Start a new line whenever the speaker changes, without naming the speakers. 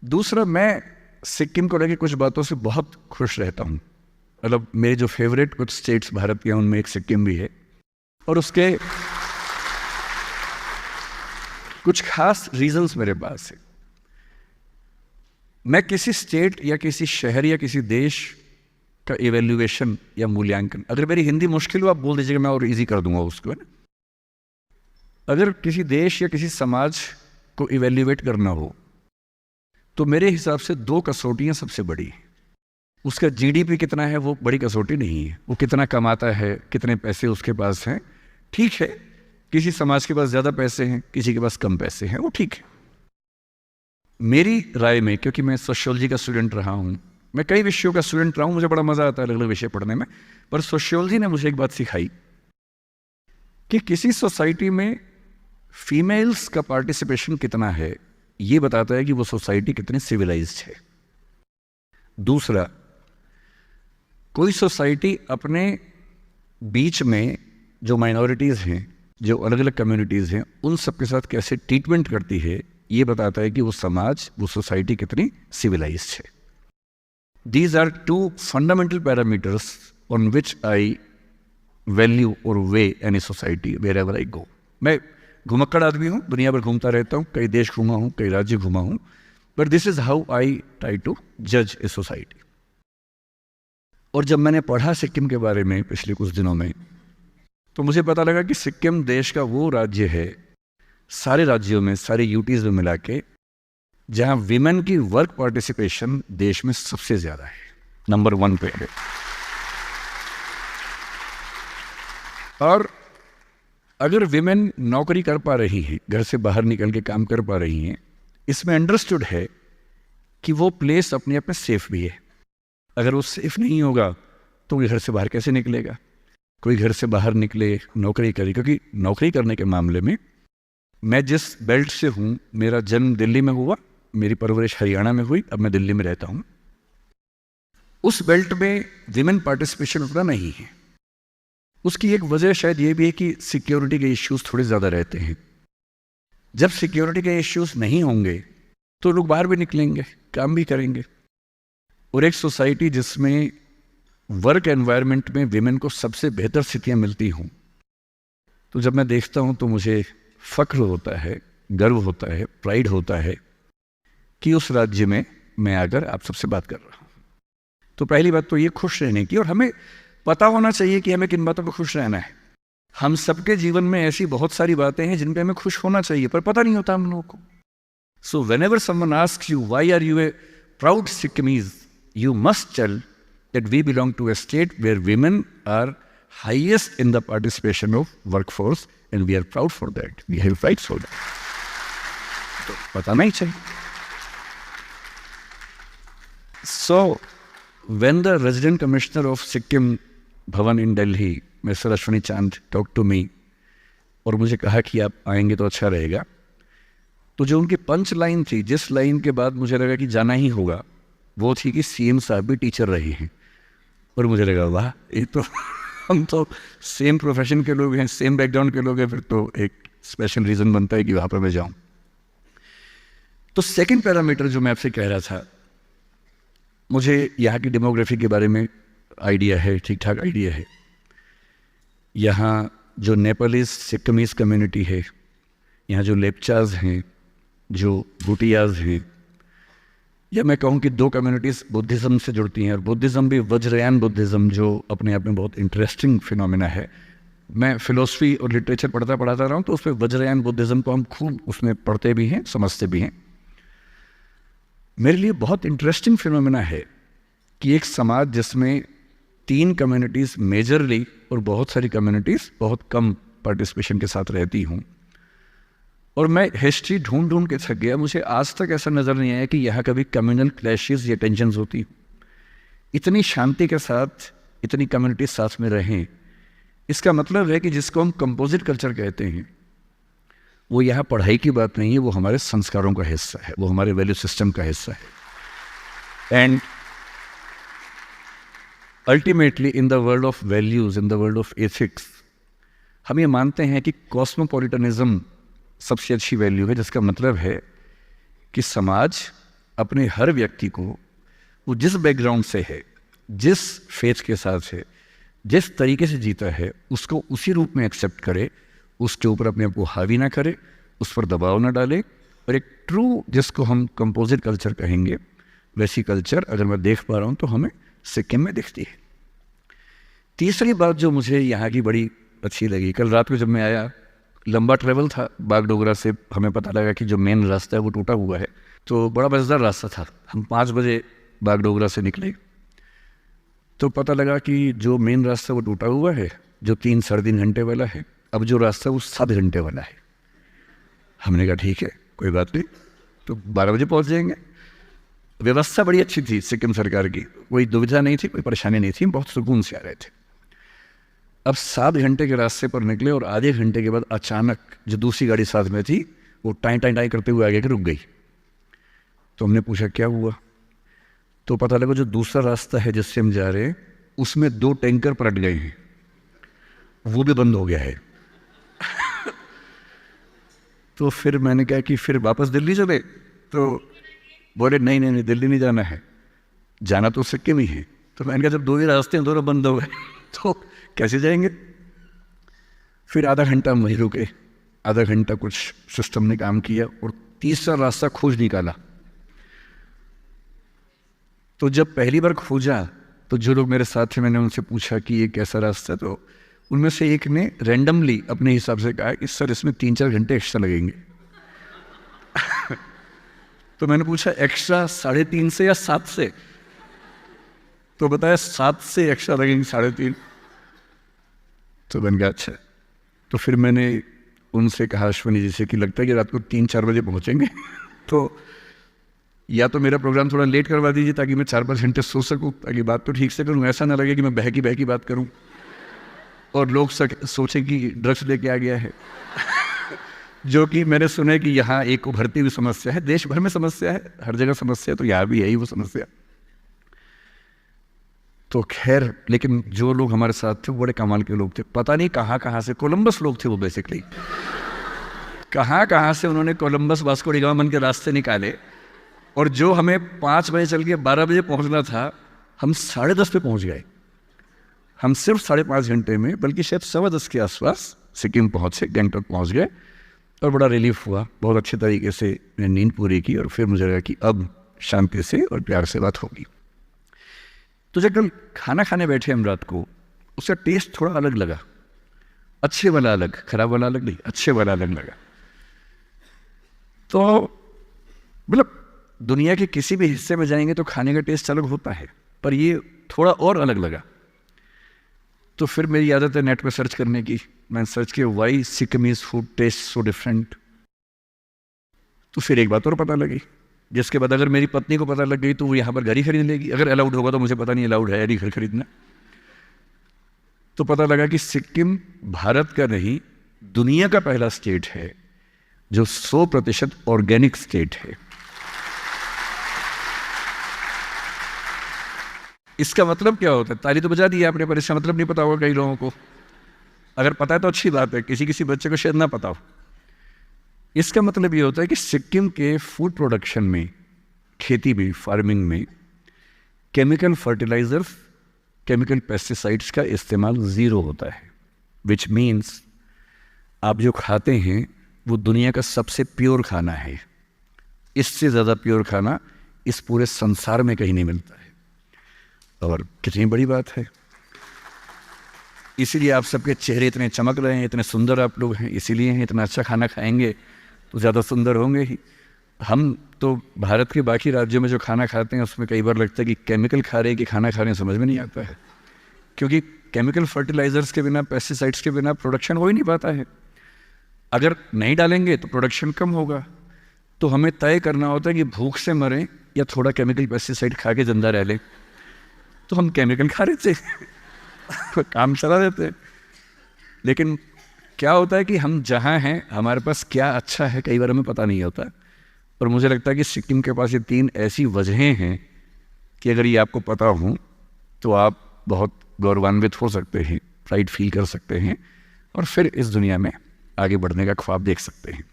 दूसरा, मैं सिक्किम को लेकर कुछ बातों से बहुत खुश रहता हूँ। मतलब मेरे जो फेवरेट कुछ स्टेट्स भारत के हैं उनमें एक सिक्किम भी है, और उसके कुछ खास रीजंस मेरे पास है। मैं किसी स्टेट या किसी शहर या किसी देश का इवेल्युएशन या मूल्यांकन, अगर मेरी हिंदी मुश्किल हो आप बोल दीजिएगा, मैं और इजी कर दूंगा उसको, है ना। अगर किसी देश या किसी समाज को इवेल्युएट करना हो तो मेरे हिसाब से दो कसौटियां सबसे बड़ी हैं। उसका जीडीपी कितना है वो बड़ी कसौटी नहीं है, वो कितना कमाता है, कितने पैसे उसके पास हैं। ठीक है, किसी समाज के पास ज़्यादा पैसे हैं, किसी के पास कम पैसे हैं, वो ठीक है। मेरी राय में, क्योंकि मैं सोशियोलॉजी का स्टूडेंट रहा हूँ, मैं कई विषयों का स्टूडेंट रहा हूँ, मुझे बड़ा मज़ा आता है अलग अलग विषय पढ़ने में, पर सोशियोलॉजी ने मुझे एक बात सिखाई कि किसी सोसाइटी में फीमेल्स का पार्टिसिपेशन कितना है ये बताता है कि वो सोसाइटी कितनी सिविलाइज्ड है। दूसरा, कोई सोसाइटी अपने बीच में जो माइनॉरिटीज़ हैं, जो अलग अलग कम्युनिटीज़ हैं, उन सब के साथ कैसे ट्रीटमेंट करती है ये बताता है कि वो समाज, वो सोसाइटी कितनी सिविलाइज्ड है। These are two fundamental parameters on which I value or weigh any society wherever I go. मैं घुमक्कड़ आदमी हूँ, दुनिया भर घूमता रहता हूँ, कई देश घूमा हूँ, कई राज्य घूमा हूँ, but this is how I try to जज ए सोसाइटी। और जब मैंने पढ़ा सिक्किम के बारे में पिछले कुछ दिनों में, तो मुझे पता लगा कि सिक्किम देश का वो राज्य है, सारे राज्यों में, सारे यूटीज में मिला के, जहाँ विमेन की वर्क पार्टिसिपेशन देश में सबसे ज़्यादा है, नंबर 1 पे है। और अगर विमेन नौकरी कर पा रही है, घर से बाहर निकल के काम कर पा रही हैं, इसमें अंडरस्टूड है कि वो प्लेस अपने आप में सेफ भी है। अगर वो सेफ नहीं होगा तो वो घर से बाहर कैसे निकलेगा? कोई घर से बाहर निकले, नौकरी करे, क्योंकि नौकरी करने के मामले में, मैं जिस बेल्ट से हूँ, मेरा जन्म दिल्ली में हुआ, मेरी परवरिश हरियाणा में हुई, अब मैं दिल्ली में रहता हूँ। उस बेल्ट में विमेन पार्टिसिपेशन उतना नहीं है। उसकी एक वजह शायद ये भी है कि सिक्योरिटी के इश्यूज थोड़े ज़्यादा रहते हैं। जब सिक्योरिटी के इश्यूज नहीं होंगे तो लोग बाहर भी निकलेंगे, काम भी करेंगे। और एक सोसाइटी जिसमें वर्क एनवायरनमेंट में विमेन को सबसे बेहतर स्थितियाँ मिलती हों, तो जब मैं देखता हूँ तो मुझे फ़ख्र होता है, गर्व होता है, प्राइड होता है कि उस राज्य में मैं आकर आप सबसे बात कर रहा हूँ। तो पहली बात तो ये खुश रहने की, और हमें पता होना चाहिए कि हमें किन बातों पर खुश रहना है। हम सबके जीवन में ऐसी बहुत सारी बातें हैं जिन पे हमें खुश होना चाहिए, पर पता नहीं होता हम लोगों को। So whenever someone asks you why are you a proud Sikkimese, you must tell that we belong to a state where women are highest in the participation of workforce, and we are proud for that. We have pride for that. तो पता नहीं चाहिए। So, when the resident commissioner of Sikkim Bhavan in Delhi, Mr. Ashwini Chand, talked to me, और मुझे कहा कि आप आएंगे तो अच्छा रहेगा, तो जो उनकी पंच लाइन थी, जिस लाइन के बाद मुझे लगा कि जाना ही होगा, वो थी कि सीएम साहब भी टीचर रहे हैं। और मुझे लगा वाह, ये तो हम तो सेम प्रोफेशन के लोग हैं, सेम बैकग्राउंड के लोग हैं, फिर तो एक स्पेशल रीज़न बनता है कि वहाँ पर मैं जाऊँ। तो सेकंड पैरामीटर जो मैं आपसे कह रहा था, मुझे यहाँ की डेमोग्राफी के बारे में आइडिया है, ठीक ठाक आइडिया है। यहाँ जो नेपालीज सिक्किमीज कम्युनिटी है, यहाँ जो लेप्चाज हैं, जो भूटियाज हैं, या मैं कहूँ कि दो कम्युनिटीज़ बुद्धिज़्म से जुड़ती हैं, और बुद्धिज़्म भी वज्रयान बुद्धिज़्म, जो अपने आप में बहुत इंटरेस्टिंग फिनोमेना है। मैं फ़िलोसफी और लिटरेचर पढ़ाता रहा हूँ, तो उसमें वज्रयान बुद्धिज़्म को हम खूब उसमें पढ़ते भी हैं, समझते भी हैं। मेरे लिए बहुत इंटरेस्टिंग फिनोमेना है कि एक समाज जिसमें 3 कम्युनिटीज़ मेजरली और बहुत सारी कम्युनिटीज़ बहुत कम पार्टिसिपेशन के साथ रहती हूँ, और मैं हिस्ट्री ढूंढ ढूंढ के थक गया, मुझे आज तक ऐसा नज़र नहीं आया कि यहाँ कभी कम्युनल क्लैशेस या टेंशन्स होती। इतनी शांति के साथ इतनी कम्युनिटीज साथ में रहें, इसका मतलब है कि जिसको हम कंपोजिट कल्चर कहते हैं, वो यहाँ पढ़ाई की बात नहीं है, वो हमारे संस्कारों का हिस्सा है, वो हमारे वैल्यू सिस्टम का हिस्सा है। And ultimately in the world of values, in the world of ethics, हम ये मानते हैं कि कॉस्मोपॉलिटनिज्म सबसे अच्छी वैल्यू है, जिसका मतलब है कि समाज अपने हर व्यक्ति को, वो जिस बैकग्राउंड से है, जिस फेथ के साथ है, जिस तरीके से जीता है, उसको उसी रूप में एक्सेप्ट करे, उसके ऊपर अपने आप को हावी ना करे, उस पर दबाव ना डाले, और एक ट्रू जिसको हम कंपोजिट कल्चर कहेंगे, वैसी कल्चर अगर मैं देख पा रहा हूँ तो हमें सिक्किम में दिखती है। तीसरी बात जो मुझे यहाँ की बड़ी अच्छी लगी, कल रात को जब मैं आया, लंबा ट्रैवल था, बागडोगरा से हमें पता लगा कि जो मेन रास्ता है वो टूटा हुआ है, तो बड़ा मज़ेदार रास्ता था। हम 5 बजे बागडोगरा से निकले तो पता लगा कि जो मेन रास्ता वो टूटा हुआ है, जो 3-3.5 घंटे वाला है, अब जो रास्ता वो 7 घंटे वाला है। हमने कहा ठीक है, कोई बात नहीं, तो 12 बजे पहुँच जाएंगे। व्यवस्था बड़ी अच्छी थी सिक्किम सरकार की, कोई दुविधा नहीं थी, कोई परेशानी नहीं थी, बहुत सुकून से आ रहे थे। अब 7 घंटे के रास्ते पर निकले और आधे घंटे के बाद अचानक जो दूसरी गाड़ी साथ में थी वो टाई टाई टाई करते हुए आगे के रुक गई। तो हमने पूछा क्या हुआ, तो पता लगा जो दूसरा रास्ता है जिससे हम जा रहे हैं उसमें 2 टैंकर पलट गए हैं, वो भी बंद हो गया है। तो फिर मैंने कहा कि फिर वापस दिल्ली चले, तो बोले नहीं नहीं नहीं, दिल्ली नहीं जाना है, जाना तो सिक्किम ही है। तो मैंने कहा जब 2 ही रास्ते हैं, दोनों बंद हो गए तो कैसे जाएंगे। फिर आधा घंटा हम वहीं रुके, आधा घंटा कुछ सिस्टम ने काम किया और तीसरा रास्ता खोज निकाला। तो जब पहली बार खोजा तो जो लोग मेरे साथ थे, मैंने उनसे पूछा कि ये कैसा रास्ता है, तो उनमें से एक ने रैंडमली अपने हिसाब से कहा कि सर इसमें 3-4 घंटे एक्स्ट्रा लगेंगे। तो मैंने पूछा एक्स्ट्रा 3.5 से या 7 से, तो बताया 7 से एक्स्ट्रा लगेंगे 3.5। तो मैंने कहा अच्छा। तो फिर मैंने उनसे कहा अश्विनी जी से कि लगता है कि रात को 3-4 बजे पहुँचेंगे, तो या तो मेरा प्रोग्राम थोड़ा लेट करवा दीजिए ताकि मैं 4-5 घंटे सो सकूं, ताकि बात तो ठीक से करूं, ऐसा ना लगे कि मैं बहकी बात करूं और लोग सोचें कि ड्रग्स लेके आ गया है। जो कि मैंने सुना है कि यहाँ एक उभरती हुई समस्या है, देश भर में समस्या है, हर जगह समस्या है, तो यहाँ भी यही वो समस्या। तो खैर, लेकिन जो लोग हमारे साथ थे वो बड़े कमाल के लोग थे, पता नहीं कहाँ से, कोलंबस लोग थे वो बेसिकली, कहाँ से उन्होंने कोलंबस वास्को डी गामा के रास्ते निकाले, और जो हमें 5 बजे चल के 12 बजे पहुंचना था, हम 10:30 पे पहुंच गए। हम सिर्फ 5.5 घंटे में, बल्कि शायद 10:15 के आसपास सिक्किम पहुंचे, गंगटोक पहुंच गए, और बड़ा रिलीफ हुआ। बहुत अच्छे तरीके से मैंने नींद पूरी की और फिर मुझे लगा कि अब शांति से और प्यार से बात होगी। तो जब कल खाना खाने बैठे हम रात को, उसका टेस्ट थोड़ा अलग लगा, अच्छे वाला अलग, खराब वाला अलग नहीं, अच्छे वाला अलग लगा। तो मतलब दुनिया के किसी भी हिस्से में जाएंगे तो खाने का टेस्ट अलग होता है, पर ये थोड़ा और अलग लगा। तो फिर मेरी आदत है नेट पे सर्च करने की, मैंने सर्च किया why Sikkimese food taste so different. तो फिर एक बात और पता लगी, जिसके बाद अगर मेरी पत्नी को पता लग गई तो वो यहाँ पर घर ही खरीद लेगी, अगर अलाउड होगा, तो मुझे पता नहीं अलाउड है या नहीं घर खरीदना। तो पता लगा कि सिक्किम भारत का नहीं, दुनिया का पहला स्टेट है जो 100% ऑर्गेनिक स्टेट है। इसका मतलब क्या होता है? ताली तो बजा दी आपने, पर इसका मतलब नहीं पता होगा कई लोगों को। अगर पता है तो अच्छी बात है, किसी बच्चे को शायद ना पता हो। इसका मतलब ये होता है कि सिक्किम के फूड प्रोडक्शन में, खेती में, फार्मिंग में केमिकल फर्टिलाइजर्स, केमिकल पेस्टिसाइड्स का इस्तेमाल 0 होता है। विच मीन्स आप जो खाते हैं वो दुनिया का सबसे प्योर खाना है। इससे ज़्यादा प्योर खाना इस पूरे संसार में कहीं नहीं मिलता है, और कितनी बड़ी बात है। इसीलिए आप सबके चेहरे इतने चमक रहे हैं, इतने सुंदर आप लोग हैं, इसीलिए हैं। इतना अच्छा खाना खाएंगे तो ज़्यादा सुंदर होंगे ही। हम तो भारत के बाकी राज्यों में जो खाना खाते हैं उसमें कई बार लगता है कि केमिकल खा रहे हैं कि खाना खा रहे हैं, समझ में नहीं आता है, क्योंकि केमिकल फर्टिलाइजर्स के बिना, पेस्टिसाइड्स के बिना प्रोडक्शन हो ही नहीं पाता है। अगर नहीं डालेंगे तो प्रोडक्शन कम होगा। तो हमें तय करना होता है कि भूख से मरें या थोड़ा केमिकल पेस्टिसाइड खा के जिंदा रह लें। तो हम केमिकल खा रहे थे काम चला देते हैं। लेकिन क्या होता है कि हम जहाँ हैं, हमारे पास क्या अच्छा है कई बार हमें पता नहीं होता। और मुझे लगता है कि सिक्किम के पास ये 3 ऐसी वजहें हैं कि अगर ये आपको पता हो तो आप बहुत गौरवान्वित हो सकते हैं, प्राइड फील कर सकते हैं, और फिर इस दुनिया में आगे बढ़ने का ख्वाब देख सकते हैं।